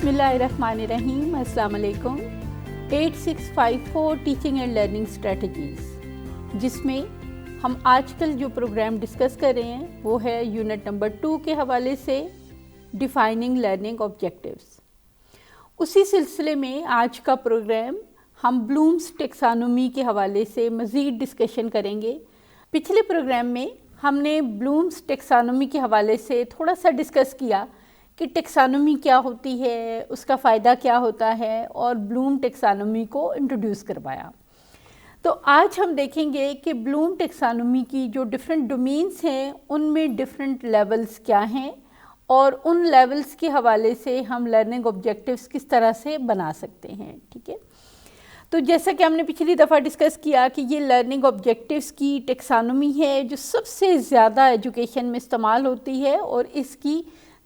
बिस्मिल्लाहिर्रहमानिर्रहीम, अस्सलाम वालेकुम। 8654 टीचिंग एंड लर्निंग स्ट्रेटजीज़, जिसमें हम आजकल जो प्रोग्राम डिस्कस कर रहे हैं वो है यूनिट नंबर 2 के हवाले से डिफाइनिंग लर्निंग ऑब्जेक्टिव्स। उसी सिलसिले में आज का प्रोग्राम हम ब्लूम्स टेक्सानोमी के हवाले से मज़ीद डिस्कशन करेंगे। पिछले प्रोग्राम में हमने ब्लूम्स टेक्सानोमी के हवाले से थोड़ा सा डिस्कस किया कि टेक्सानोमी क्या होती है, उसका फ़ायदा क्या होता है, और ब्लूम टेक्सानोमी को इंट्रोड्यूस करवाया। तो आज हम देखेंगे कि ब्लूम टेक्सानोमी की जो डिफरेंट डोमेन्स हैं उनमें डिफरेंट लेवल्स क्या हैं और उन लेवल्स के हवाले से हम लर्निंग ऑब्जेक्टिव्स किस तरह से बना सकते हैं। ठीक है, तो जैसा कि हमने पिछली दफ़ा डिस्कस किया कि ये लर्निंग ऑब्जेक्टिव्स की टेक्सानोमी है जो सबसे ज़्यादा एजुकेशन में इस्तेमाल होती है, और इसकी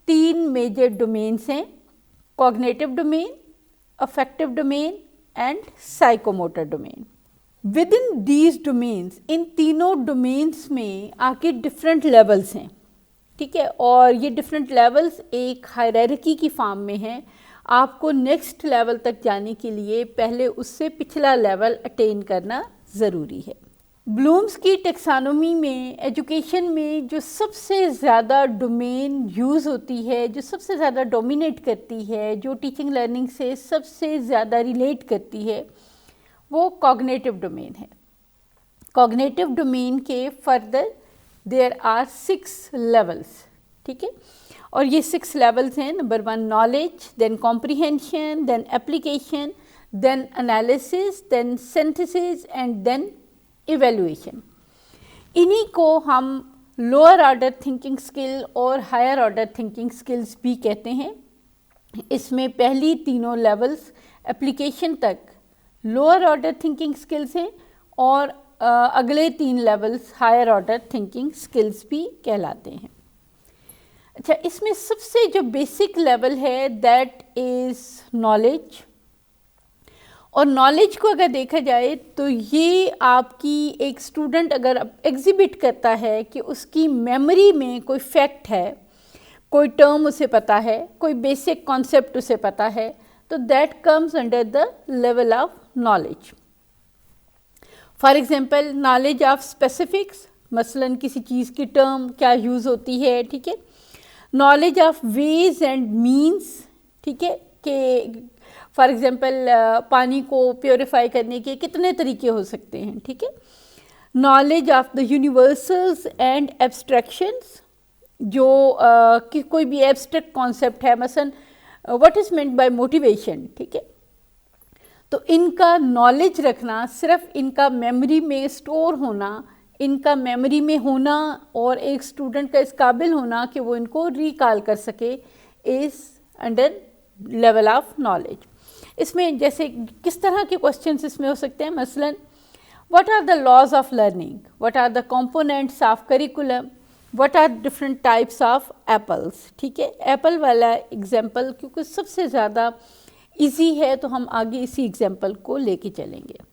3 मेजर डोमेन्स हैं: cognitive domain, affective domain and psychomotor domain. With in these domains, इन तीनों डोमेन्स में आके डिफरेंट लेवल्स हैं। ठीक है, और ये डिफरेंट लेवल्स एक हायरार्की की फॉर्म में हैं। आपको नेक्स्ट लेवल तक जाने के लिए पहले उससे पिछला लेवल अटेन करना ज़रूरी है। ब्लूम्स की टेक्सानोमी में एजुकेशन में जो सबसे ज़्यादा डोमेन यूज़ होती है, जो सबसे ज़्यादा डोमिनेट करती है, जो टीचिंग लर्निंग से सबसे ज़्यादा रिलेट करती है, वो कॉग्निटिव डोमेन है। कॉग्निटिव डोमेन के फर्दर देयर आर 6 लेवल्स। ठीक है, और ये 6 लेवल्स हैं: number 1 knowledge, then comprehension, then application, then analysis, then synthesis and then evaluation. इन्हीं को हम लोअर ऑर्डर थिंकिंग स्किल और हायर ऑर्डर थिंकिंग स्किल्स भी कहते हैं। इसमें पहली तीनों लेवल्स एप्लीकेशन तक लोअर ऑर्डर थिंकिंग स्किल्स हैं, और अगले 3 levels higher order thinking skills भी कहलाते हैं। अच्छा, इसमें सबसे जो बेसिक लेवल है दैट इज़ नॉलेज। और नॉलेज को अगर देखा जाए तो ये आपकी एक स्टूडेंट अगर एग्जिबिट करता है कि उसकी मेमोरी में कोई फैक्ट है, कोई टर्म उसे पता है, कोई बेसिक कॉन्सेप्ट उसे पता है, तो that comes under the level of knowledge. For example knowledge of specifics, मसलन किसी चीज़ की टर्म क्या यूज़ होती है। ठीक है, knowledge of ways and means. ठीक है, कि फॉर एग्जांपल पानी को प्योरीफाई करने के कितने तरीके हो सकते हैं। ठीक है, knowledge of the universals and abstractions, जो कि कोई भी एब्स्ट्रैक्ट कॉन्सेप्ट है, मसलन what is meant by motivation. ठीक है, तो इनका नॉलेज रखना, सिर्फ इनका मेमोरी में स्टोर होना, इनका मेमोरी में होना और एक स्टूडेंट का इस काबिल होना कि वो इनको रिकॉल कर सके, is under level of knowledge. इसमें जैसे किस तरह के क्वेश्चंस इसमें हो सकते हैं, मसलन what are the laws of learning, what are the components of curriculum, what are different types of apples. ठीक है, एप्पल वाला एग्जांपल क्योंकि सबसे ज़्यादा इजी है तो हम आगे इसी एग्जांपल को लेके चलेंगे।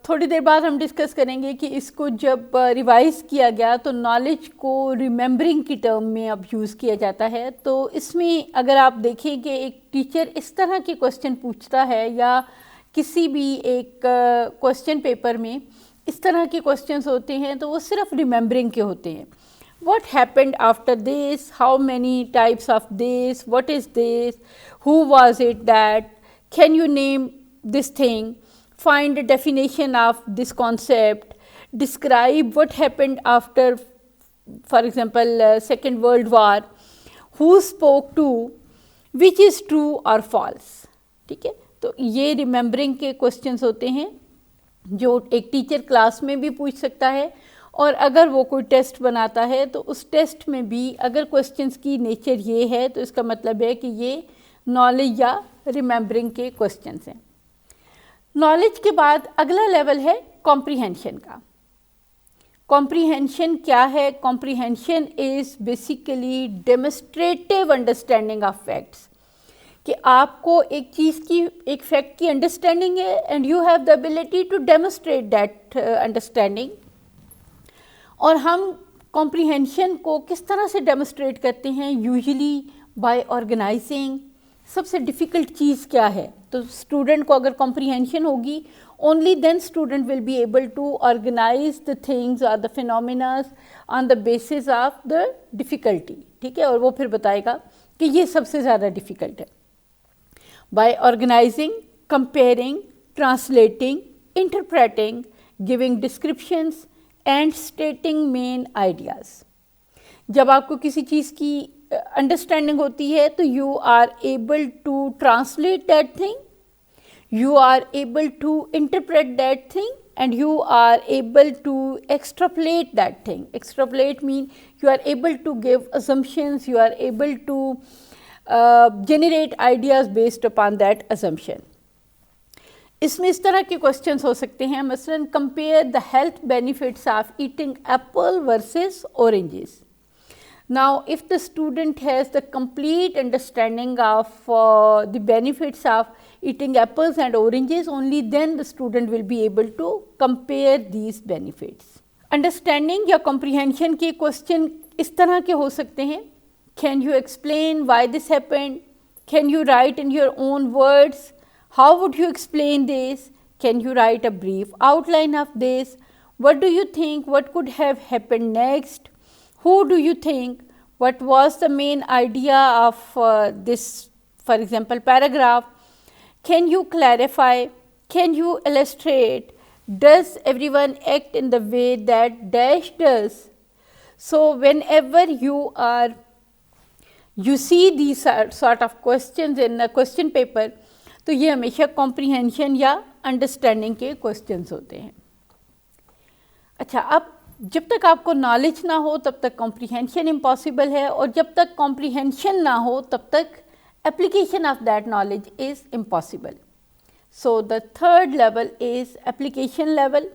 थोड़ी देर बाद हम डिस्कस करेंगे कि इसको जब रिवाइज़ किया गया तो नॉलेज को रिमेंबरिंग की टर्म में अब यूज़ किया जाता है। तो इसमें अगर आप देखें कि एक टीचर इस तरह के क्वेश्चन पूछता है या किसी भी एक क्वेश्चन पेपर में इस तरह के क्वेश्चंस होते हैं तो वो सिर्फ रिमेंबरिंग के होते हैं। What happened after this? How many types of this? What is this? Who was it that? Can you name this thing? Find a definition of this concept. Describe what happened after, for example, Second World War. Who spoke to? Which is true or false? ठीक है, तो ये remembering के questions होते हैं जो एक teacher class में भी पूछ सकता है, और अगर वो कोई टेस्ट बनाता है तो उस टेस्ट में भी अगर क्वेश्चंस की नेचर ये है तो इसका मतलब है कि ये नॉलेज या रिमेंबरिंग के क्वेश्चंस हैं। नॉलेज के बाद अगला लेवल है कॉम्प्रिहेंशन का। कॉम्प्रिहेंशन क्या है? Comprehension is basically demonstrative understanding of facts, कि आपको एक चीज़ की, एक फैक्ट की अंडरस्टैंडिंग है and you have the ability to demonstrate that understanding. और हम कॉम्प्रिहेंशन को किस तरह से डेमोस्ट्रेट करते हैं? यूजुअली बाय ऑर्गेनाइजिंग, सबसे डिफ़िकल्ट चीज़ क्या है, तो स्टूडेंट को अगर कॉम्प्रीहेंशन होगी, only then student will be able to organise the things और the phenomena on the basis of the difficulty, ठीक है, और वो फिर बताएगा कि ये सबसे ज़्यादा डिफ़िकल्ट है। By organising, comparing, translating, interpreting, giving descriptions and stating main ideas. जब आपको किसी चीज़ की अंडरस्टैंडिंग होती है तो you are able to translate that thing, you are able to interpret that thing, and you are able to extrapolate that thing. Extrapolate mean you are able to give assumptions, you are able to generate ideas based upon that assumption. इसमें इस तरह के questions हो सकते हैं, मसलन compare the health benefits of eating Apple versus oranges. Now, if the student has the complete understanding of the benefits of eating apples and oranges, only then the student will be able to compare these benefits. Understanding या comprehension के question इस तरह के हो सकते हैं. Can you explain why this happened? Can you write in your own words? How would you explain this? Can you write a brief outline of this? What do you think? What could have happened next? Who do you think? What was the main idea of this, for example, paragraph? Can you clarify? Can you illustrate? Does everyone act in the way that dash does? So, whenever you see these sort of questions in a question paper, तो ये हमेशा comprehension या understanding के questions होते हैं. अच्छा, अब जब तक आपको नॉलेज ना हो तब तक कॉम्प्रीहेंशन इम्पॉसिबल है, और जब तक कॉम्प्रीहेंशन ना हो तब तक application of that knowledge is impossible. So the third level is application level.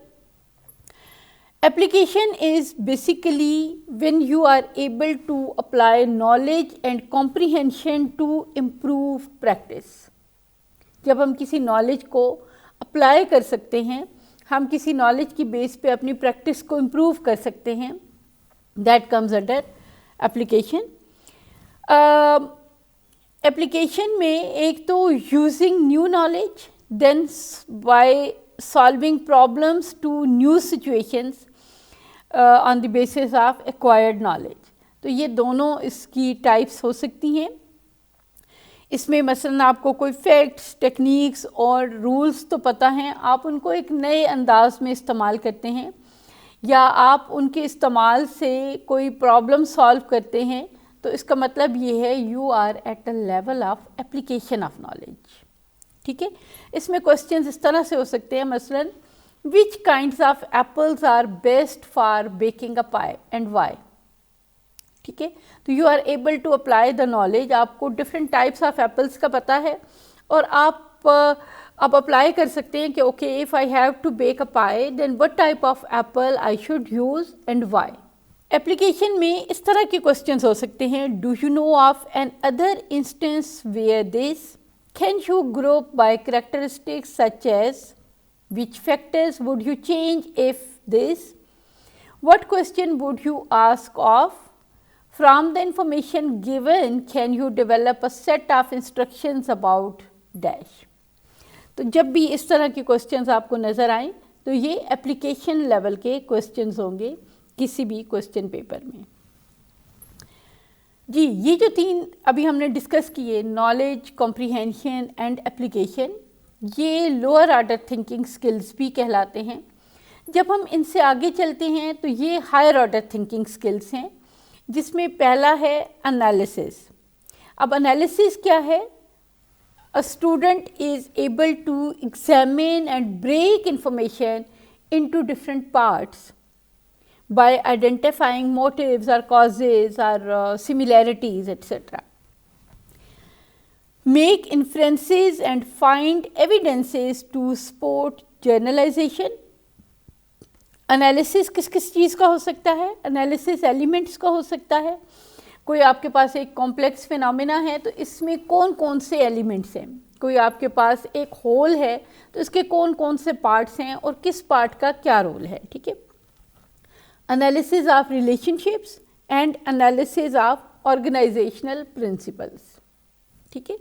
Application is basically when you are able to apply knowledge and comprehension to improve practice. जब हम किसी नॉलेज को अप्लाई कर सकते हैं, हम किसी नॉलेज की बेस पे अपनी प्रैक्टिस को इम्प्रूव कर सकते हैं, that comes under application. Application में एक तो using new knowledge, then by solving problems to new situations on the basis of acquired knowledge. तो ये दोनों इसकी टाइप्स हो सकती हैं. इसमें मसलन आपको कोई फैक्ट्स, टेक्निक्स और रूल्स तो पता हैं, आप उनको एक नए अंदाज में इस्तेमाल करते हैं, या आप उनके इस्तेमाल से कोई प्रॉब्लम सॉल्व करते हैं, तो इसका मतलब ये है you are at a level of application of knowledge. ठीक है, इसमें क्वेश्चंस इस तरह से हो सकते हैं, मसलन which kinds of apples are best for baking a pie and why. ठीक है, तो you are able to apply the knowledge. आपको डिफरेंट टाइप्स ऑफ एप्पल्स का पता है, और आप अप्लाई कर सकते हैं कि okay, if I have to bake a pie, then what type of apple I should use and why. Application में इस तरह के क्वेश्चंस हो सकते हैं. Do you know of an other instance where this? Can you group by characteristics such as which factors would you change if this? What question would you ask of? From the information given, can you develop a set of instructions about dash? तो जब भी इस तरह के questions आपको नज़र आएँ, तो ये एप्लीकेशन लेवल के क्वेश्चंस होंगे किसी भी क्वेश्चन पेपर में. जी, ये जो तीन अभी हमने डिस्कस किए, नॉलेज, कॉम्प्रीहेंशन एंड एप्लीकेशन, ये लोअर ऑर्डर थिंकिंग स्किल्स भी कहलाते हैं. जब हम इनसे आगे चलते हैं तो ये हायर ऑर्डर थिंकिंग स्किल्स हैं, जिसमें पहला है एनालिसिस. अब एनालिसिस क्या है? A student is able to examine and break information into different parts by identifying motives और कॉजेज और similarities etcetera. Make inferences and find evidences to support generalisation. Analysis किस किस चीज़ का हो सकता है? एनालिसिस एलिमेंट्स का हो सकता है. कोई आपके पास एक कॉम्प्लेक्स फिनोमिना है, तो इसमें कौन कौन से एलिमेंट्स हैं. कोई आपके पास एक होल है, तो इसके कौन कौन से पार्ट्स हैं और किस पार्ट का क्या रोल है. ठीक है, analysis of relationships and analysis of organisational principles. ठीक है,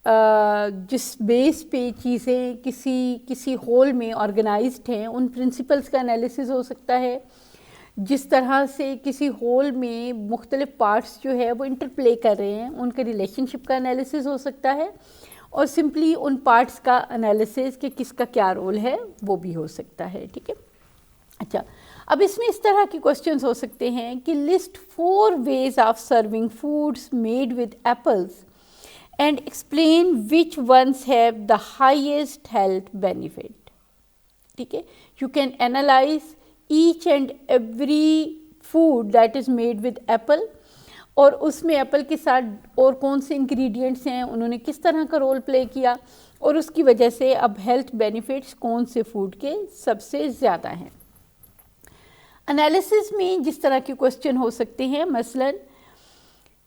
जिस बेस पे चीज़ें किसी होल में ऑर्गेनाइज्ड हैं, उन प्रिंसिपल्स का एनालिसिस हो सकता है। जिस तरह से किसी होल में मुख्तलिफ पार्ट्स जो है वो इंटरप्ले कर रहे हैं, उनके रिलेशनशिप का एनालिसिस हो सकता है, और सिंपली उन पार्ट्स का एनालिसिस कि किसका क्या रोल है वो भी हो सकता है। ठीक है, अच्छा, अब इसमें इस तरह के क्वेश्चंस हो सकते हैं कि list 4 ways of serving foods made with apples and explain which once have the highest health benefit. ठीक है, you can analyse each and every food that is made with Apple, और उसमें एप्पल के साथ और कौन से इंग्रेडिएंट्स हैं, उन्होंने किस तरह का रोल प्ले किया, और उसकी वजह से अब हेल्थ बेनिफिट्स कौन से फूड के सबसे ज़्यादा हैं। एनालिसिस में जिस तरह के क्वेश्चन हो सकते हैं, मसलन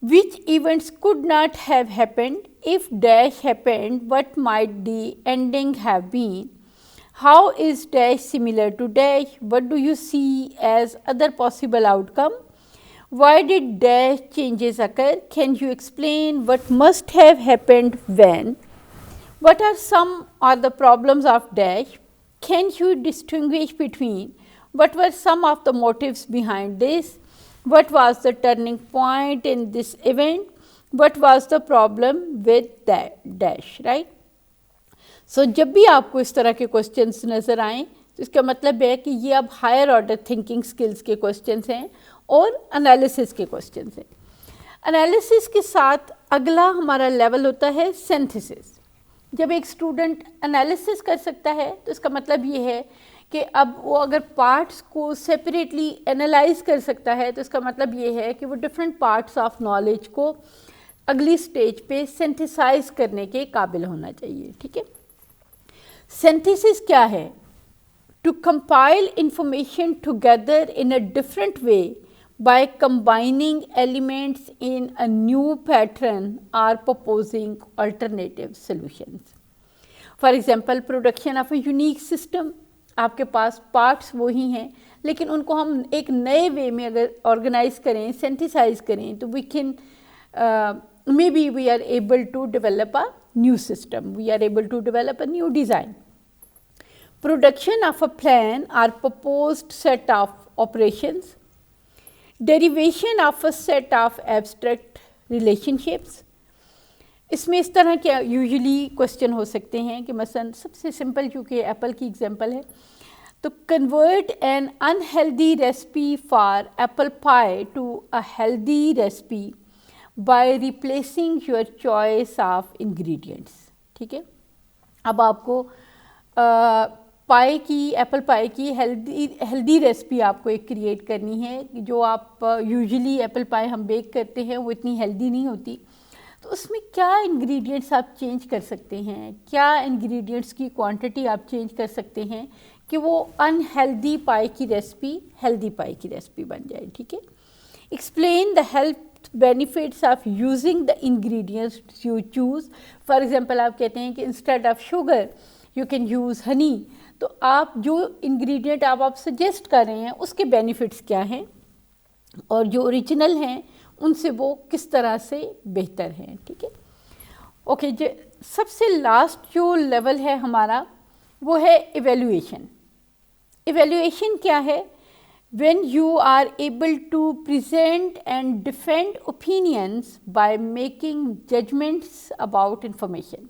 which events could not have happened if dash happened, what might the ending have been, how is dash similar to dash, what do you see as other possible outcome, why did dash changes occur, can you explain what must have happened when, what are some or the problems of dash, can you distinguish between what were some of the motives behind this, what was the turning point in this event, what was the problem with that dash, right? So जब भी आपको इस तरह के questions नज़र आएँ तो इसका मतलब है कि ये अब हायर ऑर्डर थिंकिंग स्किल्स के क्वेश्चंस हैं और एनालिसिस के क्वेश्चंस हैं। एनालिसिस के साथ अगला हमारा लेवल होता है सिंथेसिस। जब एक स्टूडेंट एनालिसिस कर सकता है तो इसका मतलब ये है कि अब वो अगर पार्ट्स को सेपरेटली एनालाइज कर सकता है तो इसका मतलब ये है कि वो डिफरेंट पार्ट्स ऑफ नॉलेज को अगली स्टेज पे सिंथेसाइज करने के काबिल होना चाहिए। ठीक है, सिंथेसिस क्या है? To compile information together in a different way by combining elements in a new pattern or proposing alternative solutions. For example, production of a unique system, आपके पास पार्ट्स वही हैं लेकिन उनको हम एक नए वे में अगर ऑर्गेनाइज करें, सिंथेसाइज करें तो we can may be we are able to develop a new system, we are able to develop a new design. Production of a plan और proposed set of operations, derivation of a set of abstract relationships. इसमें इस तरह के usually question हो सकते हैं कि मसलन सबसे सिंपल क्योंकि एप्पल की एग्जांपल है, तो convert an unhealthy recipe for apple pie to a healthy recipe by replacing your choice of ingredients. ठीक है, अब आपको पाई की, एप्पल पाई की हेल्दी रेसिपी आपको एक क्रिएट करनी है। जो आप यूजुअली एप्पल पाई हम बेक करते हैं वो इतनी हेल्दी नहीं होती, तो उसमें क्या इंग्रेडिएंट्स आप चेंज कर सकते हैं, क्या इंग्रेडिएंट्स की क्वांटिटी आप चेंज कर सकते हैं कि वो अनहेल्दी पाई की रेसिपी हेल्दी पाई की रेसिपी बन जाए। ठीक है, explain the health benefits of using the ingredients you choose. For example आप कहते हैं कि instead of sugar you can use Honey, तो आप जो इंग्रेडिएंट आप सजेस्ट कर रहे हैं उसके बेनिफिट्स क्या हैं और जो ओरिजिनल हैं उनसे वो किस तरह से बेहतर हैं। ठीक है, ओके, जो सबसे लास्ट जो लेवल है हमारा वो है इवैल्यूएशन। इवैल्यूएशन क्या है? When you are able to present and defend opinions by making judgements about information.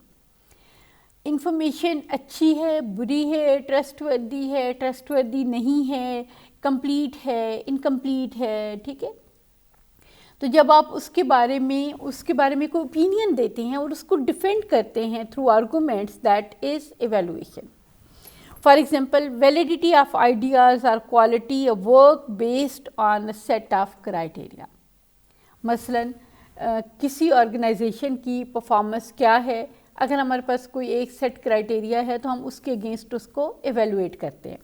Information अच्छी है, बुरी है, ट्रस्टवर्दी नहीं है, कंप्लीट है, इनकम्प्लीट है। ठीक है, तो जब आप उसके बारे में कोई ओपिनियन देते हैं और उसको डिफेंड करते हैं through arguments, that is evaluation. For example, validity of ideas और quality of work based on a set of criteria. मसलन किसी ऑर्गेनाइजेशन की परफॉर्मेंस क्या है, अगर हमारे पास कोई एक सेट क्राइटेरिया है तो हम उसके अगेंस्ट उसको एवेलुएट करते हैं।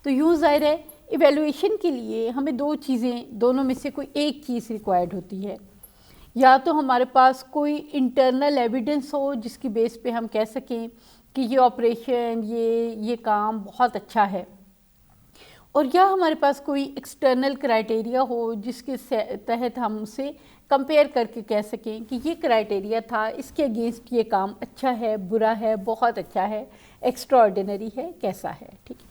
तो यूँ ज़ाहिर है इवेलुएशन के लिए हमें दोनों में से कोई एक चीज़ रिक्वायर्ड होती है। या तो हमारे पास कोई इंटरनल एविडेंस हो जिसकी बेस पे हम कह सकें कि ये ऑपरेशन, ये काम बहुत अच्छा है, और या हमारे पास कोई एक्सटर्नल क्राइटेरिया हो जिसके तहत हम उसे कंपेयर करके कह सकें कि ये क्राइटेरिया था, इसके अगेंस्ट ये काम अच्छा है, बुरा है, बहुत अच्छा है, एक्स्ट्राऑर्डिनरी है, कैसा है। ठीक है।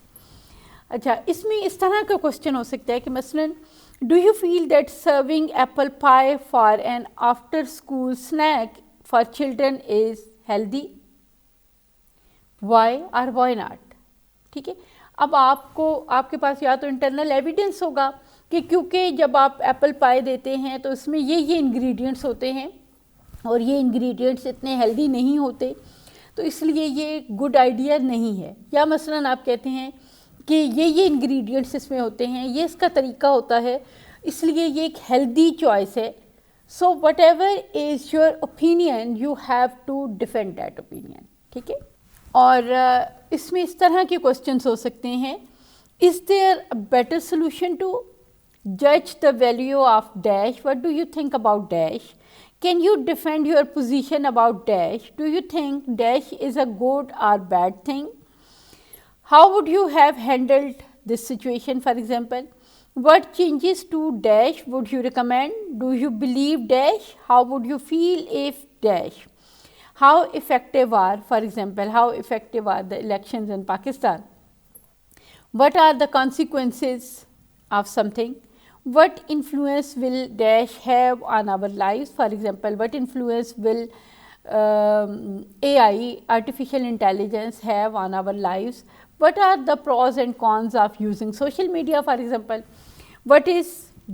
अच्छा, इसमें इस तरह का क्वेश्चन हो सकता है कि मसलन do you feel that serving apple pie for an after school snack for children is healthy, why और वाई नॉट। ठीक है। अब आपके पास या तो इंटरनल एविडेंस होगा कि क्योंकि जब आप एप्पल पाई देते हैं तो इसमें ये इंग्रेडिएंट्स होते हैं और ये इंग्रेडिएंट्स इतने हेल्दी नहीं होते, तो इसलिए ये गुड आइडिया नहीं है। या मसलन आप कहते हैं कि ये इंग्रेडिएंट्स इसमें होते हैं, ये इसका तरीका होता है, इसलिए ये एक हेल्दी चॉइस है। So whatever is your opinion, you have to defend that opinion. ठीक है। और इसमें इस तरह के क्वेश्चंस हो सकते हैं, is there a better solution to जज the value of dash, what do you think about dash, can you defend your position about dash, do you think dash is a good और bad thing, how would you have handled this situation, for example, what changes to dash would you recommend, do you believe dash, how would you feel if dash, how effective are, for example, how effective are the elections in Pakistan, what are the consequences of something, what influence will dash have on our lives, for example, what influence will AI, artificial intelligence, have on our lives, what are the pros and cons of using social media, for example, what is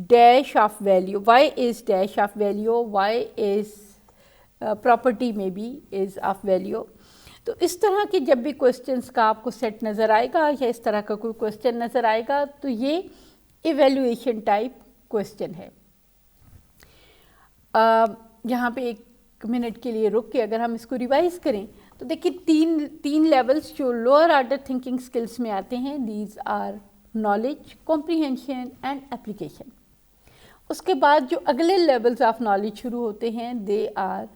dash of value, why is dash of value, why is property maybe is of value। तो इस तरह के जब भी questions का आपको set नज़र आएगा या इस तरह का कोई क्वेश्चन नज़र आएगा तो ये इवेल्युएशन टाइप क्वेश्चन है। यहाँ पे एक मिनट के लिए रुक के अगर हम इसको रिवाइज करें तो देखिए तीन लेवल्स जो लोअर ऑर्डर थिंकिंग स्किल्स में आते हैं, these are knowledge, comprehension and application. उसके बाद जो अगले लेवल्स ऑफ नॉलेज शुरू होते हैं, they are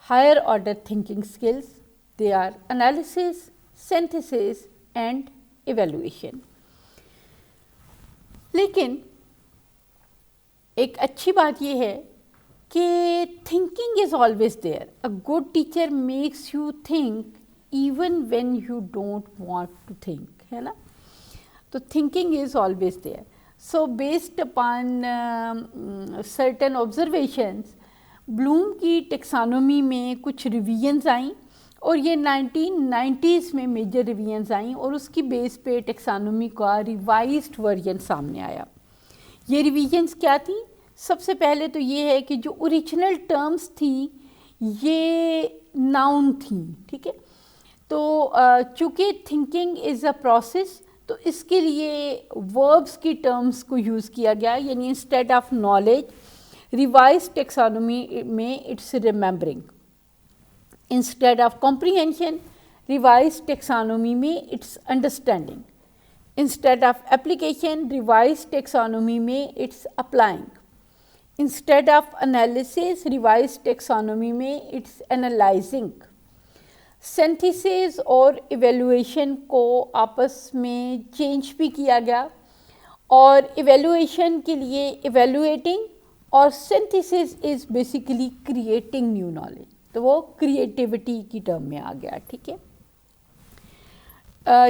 higher order thinking skills, they are analysis, synthesis and evaluation. लेकिन एक अच्छी बात यह है कि thinking is always there, a good teacher makes you think even when you don't want to think, है ना। तो thinking is always there. So based upon certain observations, Bloom की टेक्सानोमी में कुछ रिवीजन्स आई और ये 1990s में मेजर रिवीजन्स आई और उसकी बेस पे टेक्सानोमी का रिवाइज्ड वर्जन सामने आया। ये रिवीजन्स क्या थी? सबसे पहले तो ये है कि जो ओरिजिनल टर्म्स थी ये नाउन थी। ठीक है। तो चूँकि थिंकिंग इज़ अ प्रोसेस तो इसके लिए वर्ब्स की टर्म्स को यूज़ किया गया, यानी instead of knowledge revised taxonomy में it's remembering, instead of comprehension revised taxonomy में it's understanding, instead of application revised taxonomy में it's applying, instead of analysis revised taxonomy में इट्स एनालाइजिंग। सिंथेसिस और evaluation को आपस में चेंज भी किया गया और इवेल्युएशन के लिए इवेल्युएटिंग और synthesis is basically creating new knowledge, तो वो क्रिएटिविटी की टर्म में आ गया। ठीक है।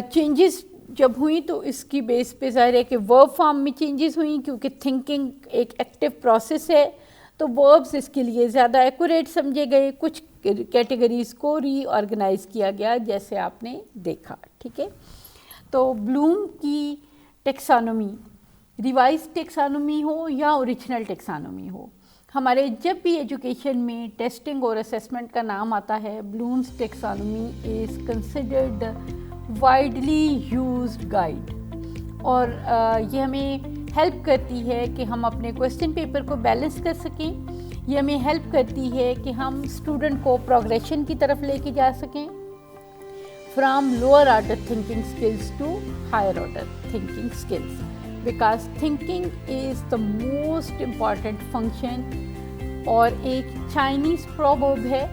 चेंजेस जब हुई तो इसकी बेस पे ज़ाहिर है कि वर्ब फॉर्म में चेंजेस हुई, क्योंकि थिंकिंग एक एक्टिव प्रोसेस है तो वर्ब्स इसके लिए ज़्यादा एक्यूरेट समझे गए, कुछ कैटेगरीज़ को रीऑर्गेनाइज किया गया जैसे आपने देखा। ठीक है। तो ब्लूम की टेक्सानोमी, रिवाइज टेक्सानोमी हो या ओरिजिनल टेक्सानोमी हो, हमारे जब भी एजुकेशन में टेस्टिंग और असेसमेंट का नाम आता है, Bloom's taxonomy is considered widely used guide और ये हमें हेल्प करती है कि हम अपने क्वेश्चन पेपर को बैलेंस कर सकें। ये हमें हेल्प करती है कि हम स्टूडेंट को प्रोग्रेशन की तरफ लेके जा सकें, from lower order thinking skills to higher order thinking skills, because thinking is the most important function. और एक चाइनीज़ प्रोवर्ब है,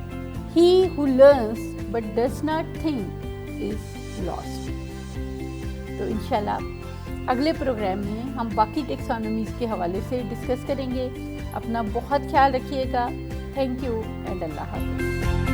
he who learns but does not think is lost. तो इंशाल्लाह अगले प्रोग्राम में हम बाकी टेक्सोनॉमीज़ के हवाले से डिस्कस करेंगे। अपना बहुत ख्याल रखिएगा। थैंक यू एंड अल्लाह हाफ़िज़।